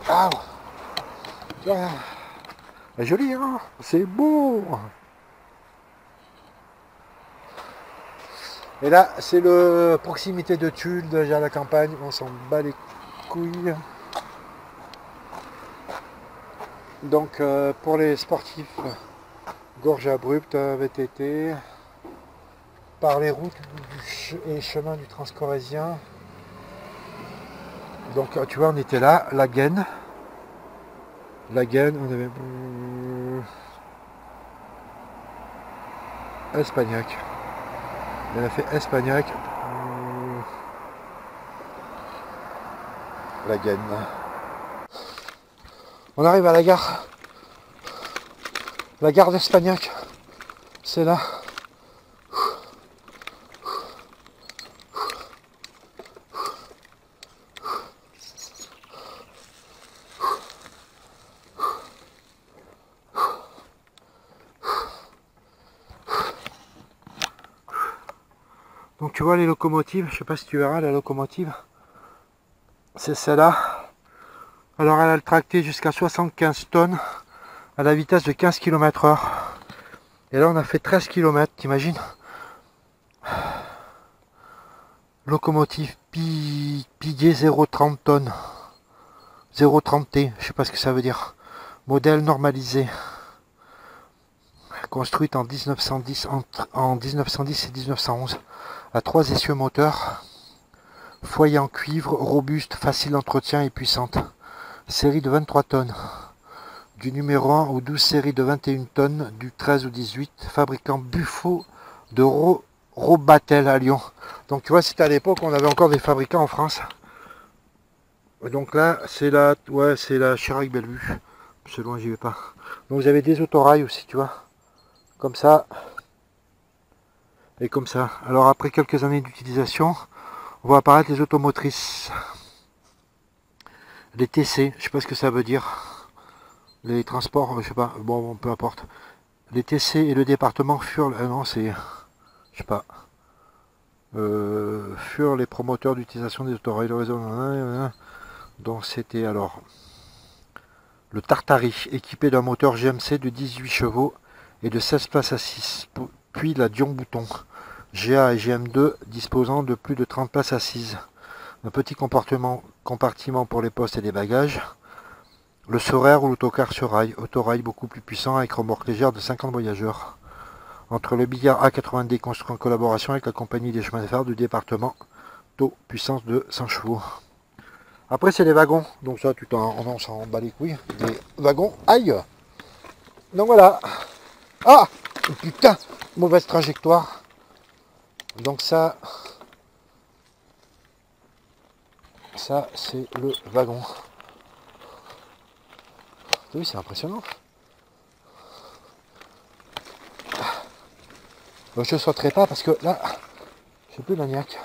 Ah, voilà. Joli, hein? C'est beau. Et là, c'est le proximité de Tulle, déjà la campagne, on s'en bat les couilles. Donc pour les sportifs, gorge abrupte, VTT, par les routes et chemins du Transcorésien. Donc tu vois, on était là, la Gaine, on avait Espagnac. On a fait Espagnac, la Gaine. On arrive à la gare d'Espagnac, c'est là. Donc tu vois les locomotives, je sais pas si tu verras la locomotive, c'est celle-là. Alors elle a le tracté jusqu'à 75 tonnes à la vitesse de 15 km/h. Et là on a fait 13 km, t'imagines? Locomotive Piguet 0,30 tonnes. 0,30T, je sais pas ce que ça veut dire. Modèle normalisé. Construite en 1910, en 1910 et 1911. À 3 essieux moteurs. Foyer en cuivre, robuste, facile d'entretien et puissante. Série de 23 tonnes. Du numéro 1 aux 12 séries de 21 tonnes, du 13 au 18. Fabricant Buffo de Robatel à Lyon. Donc tu vois, c'était à l'époque, on avait encore des fabricants en France. Et donc là, c'est la Chirac-Bellevue. C'est loin, j'y vais pas. Donc vous avez des autorails aussi, tu vois. Comme ça. Et comme ça. Alors après quelques années d'utilisation, on voit apparaître les automotrices. Les TC, je sais pas ce que ça veut dire. Les transports, je sais pas. Bon, peu importe. Les TC et le département furent... non, c'est... Je sais pas. Furent les promoteurs d'utilisation des autorails. Le réseau... Donc c'était alors... Le Tartari, équipé d'un moteur GMC de 18 chevaux et de 16 places assises. Puis la Dion-Bouton, GA et GM2, disposant de plus de 30 places assises. Un petit compartiment pour les postes et les bagages. Le Sorare ou l'autocar sur rail, autorail beaucoup plus puissant avec remorque légère de 50 voyageurs. Entre le Billard A90 construit en collaboration avec la compagnie des chemins de fer du département, taux puissance de 100 chevaux. Après c'est les wagons, donc ça on s'en bat les couilles. Les wagons, aïe. Donc voilà. Ah putain, mauvaise trajectoire. Donc ça c'est le wagon. Oui, c'est impressionnant. Je ne sauterai pas parce que là, j'ai plus l'agnac.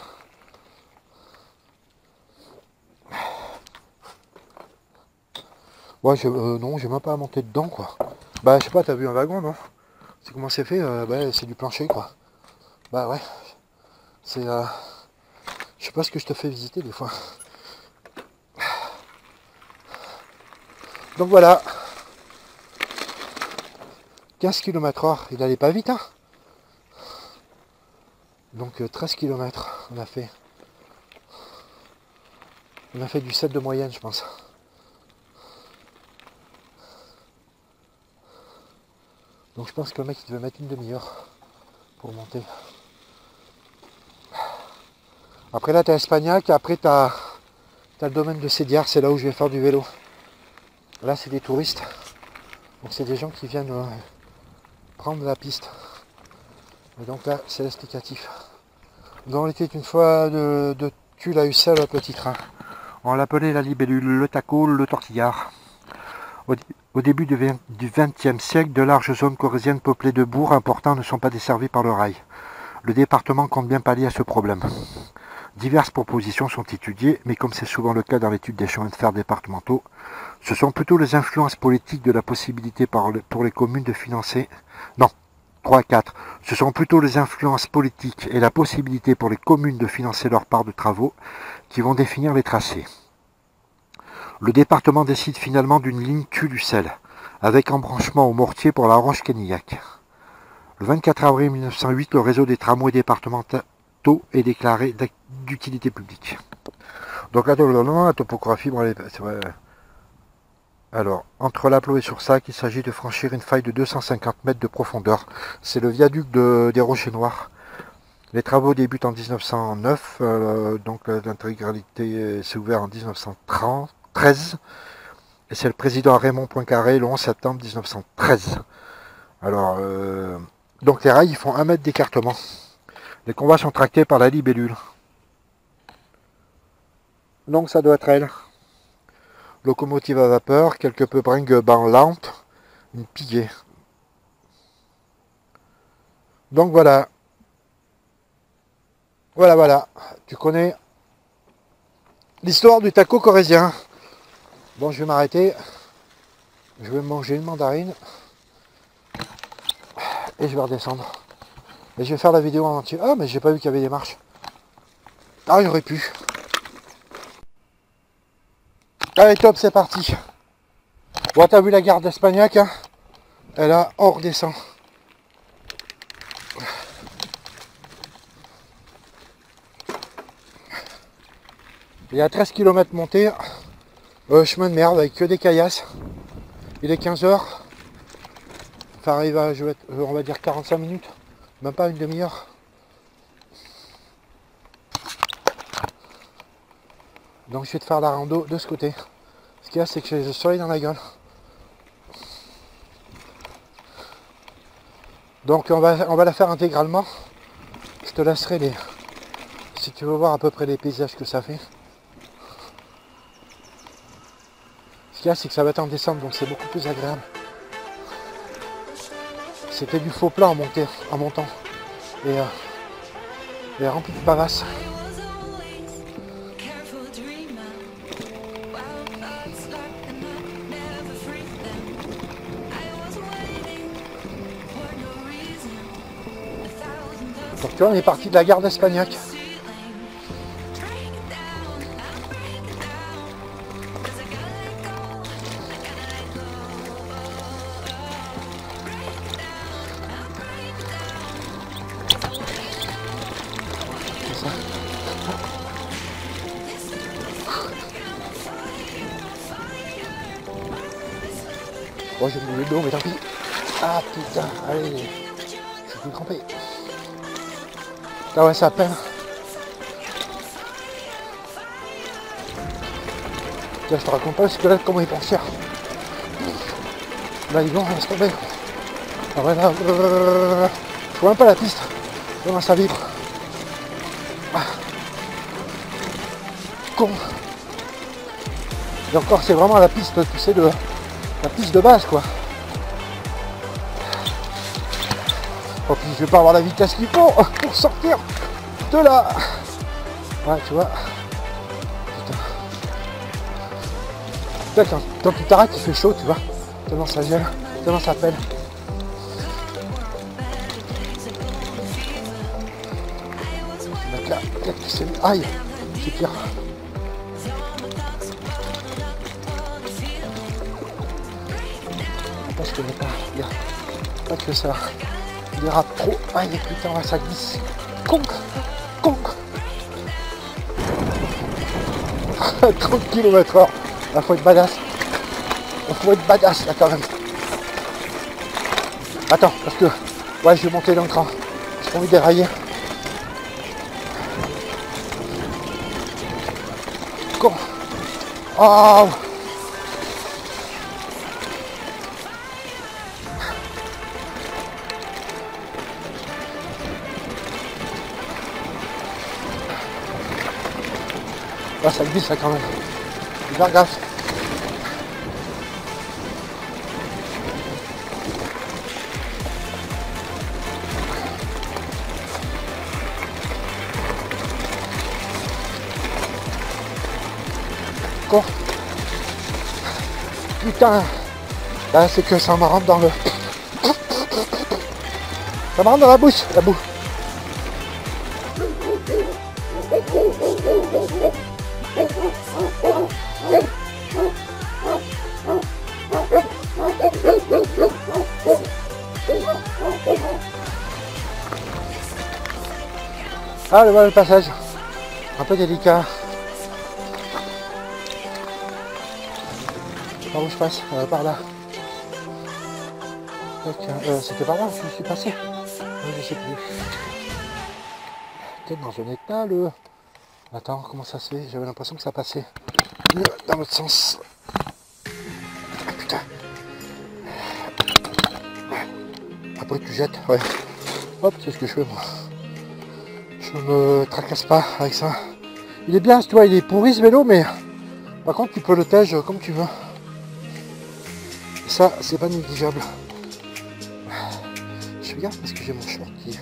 Ouais, non, j'ai même pas à monter dedans, quoi. Bah, je sais pas, t'as vu un wagon, non? C'est comment c'est fait? Bah, c'est du plancher, quoi. Bah ouais. C'est... je sais pas ce que je te fais visiter des fois. Donc voilà. 15 km/h, il allait pas vite, hein? Donc 13 km, on a fait. On a fait du 7 de moyenne, je pense. Donc je pense que le mec il devait mettre une demi-heure pour monter. Après là t'as Espagnac, après t'as le domaine de Sédiar, c'est là où je vais faire du vélo. Là c'est des touristes. Donc c'est des gens qui viennent prendre la piste. Et donc là c'est l'explicatif. Donc on était une fois de Tulle à Ussel un petit train. On l'appelait la libellule, le taco, le tortillard. Au début du XXe siècle, de larges zones corésiennes peuplées de bourgs importants ne sont pas desservies par le rail. Le département compte bien pallier à ce problème. Diverses propositions sont étudiées, mais comme c'est souvent le cas dans l'étude des chemins de fer départementaux, ce sont plutôt les influences politiques de la possibilité pour les communes de financer... Non, 3 et 4. Ce sont plutôt les influences politiques et la possibilité pour les communes de financer leur part de travaux qui vont définir les tracés. Le département décide finalement d'une ligne Tulle-Ussel, avec embranchement au mortier pour la Roche-Quénillac. Le 24 avril 1908, le réseau des tramways départementaux est déclaré d'utilité publique. Donc là, la topographie, bon, c'est vrai. Alors, entre Lapleau et Sursac, il s'agit de franchir une faille de 250 mètres de profondeur. C'est le viaduc des Rochers Noirs. Les travaux débutent en 1909, donc l'intégralité s'est ouverte en 1913. Et c'est le président Raymond Poincaré le 11 septembre 1913. Alors, donc les rails ils font 1 mètre d'écartement. Les convois sont tractés par la libellule. Donc ça doit être elle. Locomotive à vapeur, quelque peu bringue-ban lente, une piguée. Donc voilà. Voilà. Tu connais l'histoire du taco corrézien. Bon, je vais m'arrêter. Je vais manger une mandarine. Et je vais redescendre. Et je vais faire la vidéo en entier. Ah, mais j'ai pas vu qu'il y avait des marches. Ah, j'aurais pu. Allez, top, c'est parti. Bon, t'as vu la gare d'Espagnac, hein? Et là, on redescend. Il y a 13 km montée. Chemin de merde avec que des caillasses. Il est 15 h. Enfin, arrive à, on va dire 45 minutes. Même pas une demi-heure. Donc je vais te faire la rando de ce côté. Ce qu'il y a, c'est que j'ai le soleil dans la gueule. Donc on va la faire intégralement. Je te laisserai les... Si tu veux voir à peu près les paysages que ça fait. Ce qu'il y a, c'est que ça va être en descente, donc c'est beaucoup plus agréable. C'était du faux plat en montant. Et rempli de pavasses. Donc tu vois, on est parti de la gare d'Espagnac. Bon, j'ai mis le dos, mais tant pis. Ah putain, allez, je suis crampé. Ah ouais, ça peine. Tiens, je te raconte pas le squelette comment il pense cher. Là, ils vont, laisse tomber. Ah ouais, là, je vois même pas la piste. Comment ça vibre. Ah. Con. Et encore, c'est vraiment la piste, tu sais, la piste de base, quoi. Oh, puis je vais pas avoir la vitesse qu'il faut pour sortir de là. Ouais, tu vois. Putain. Quand tu t'arrêtes, il fait chaud, tu vois. Tellement ça gèle, tellement ça pèle. Donc là, peut-être que c'est... Aïe, c'est pire. Parce que pas, pas que ça dérape trop. Aïe putain, ça glisse. Conque. 30 km/h. Là faut être badass. Faut être badass là quand même. Attends, parce que ouais, je vais monter dans le cran. J'ai pas envie de dérailler. Con. Oh. Ah, ça glisse ça quand même. Faire gaffe. Quoi? Putain. Là c'est que ça me rentre dans le... Ça me rentre dans la bouche, la boue. Ah, voilà le passage. Un peu délicat. Par où je passe? Par là. C'était par là où je suis passé. Je sais plus. Peut-être dans un état le... Attends, comment ça se fait? J'avais l'impression que ça passait dans l'autre sens. Ah, putain. Après tu jettes, ouais. Hop, c'est ce que je fais moi. Je me tracasse pas avec ça. Il est bien, tu vois, il est pourri ce vélo, mais par contre tu peux le tège comme tu veux. Ça, c'est pas négligeable. Je regarde parce que j'ai mon short qui...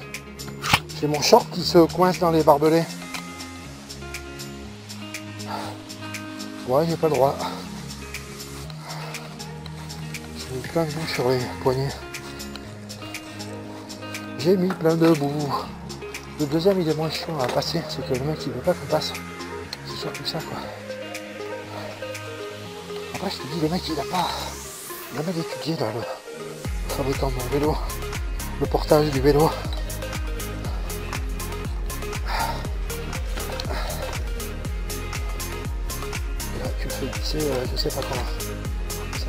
J'ai mon short qui se coince dans les barbelés. Ouais, j'ai pas le droit. J'ai mis plein de boue sur les poignets. J'ai mis plein de boue. Le deuxième, il est moins chiant à passer. C'est que le mec, il veut pas qu'on passe. C'est surtout ça, quoi. Après, je te dis, le mec, il a pas jamais étudié dans le fabricant de mon vélo. Le portage du vélo. Et là, tu le fais glisser, je sais pas comment. Ça...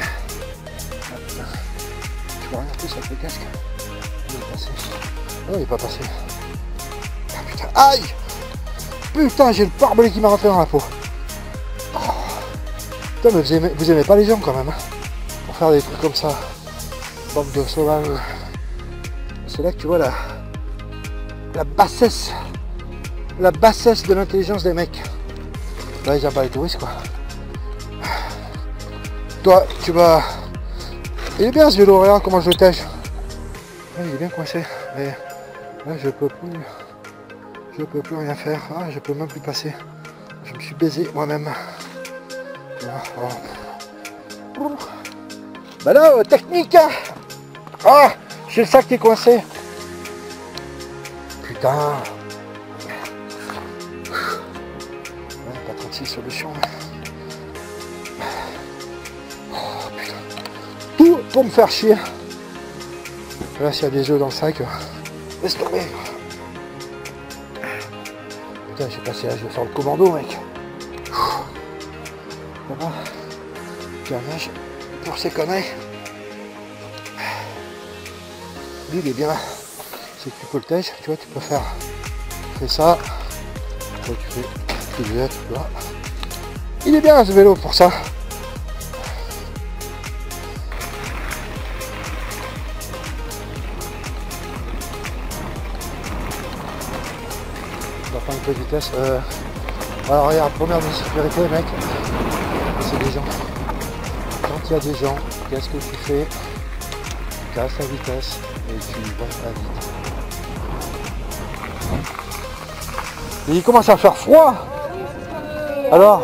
Ah, putain. Tu vois rien plus avec le casque. Il est passé. Oh, il est pas passé. Ah putain. Aïe! Putain, j'ai le barbelé qui m'a rentré dans la peau. Oh. Putain, mais vous aimez pas les gens quand même. Hein, pour faire des trucs comme ça. Bande de sauvages. C'est là que tu vois la bassesse. La bassesse de l'intelligence des mecs. Là, ils n'aiment pas les touristes, quoi. Toi, tu vas... Il est bien ce vélo, regarde comment je le tèche. Ouais, il est bien coincé. Mais là, je peux plus rien faire. Ah, je peux même plus passer. Je me suis baisé moi-même. Oh. Bah là, technique. Ah, j'ai le sac qui est coincé. Putain. Ouais, pas 36 solutions. Oh, putain. Tout pour me faire chier. Là, s'il y a des œufs dans le sac, laisse tomber. Putain, j'ai passé là, je vais faire le commando, mec. Voilà. Carnage pour ces conneries. Lui, il est bien. C'est que tu peux le tèche, tu vois, tu peux faire. Tu fais ça. Toi, tu fais. Tu le jettes, là. Il est bien ce vélo pour ça. On va prendre un peu de vitesse. Alors regarde, première de sécurité, mec, c'est des gens. Quand il y a des gens, qu'est-ce que tu fais? Tu casses la vitesse et tu vas à vite. Et il commence à faire froid. Alors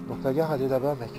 donc la gare elle est là-bas, mec.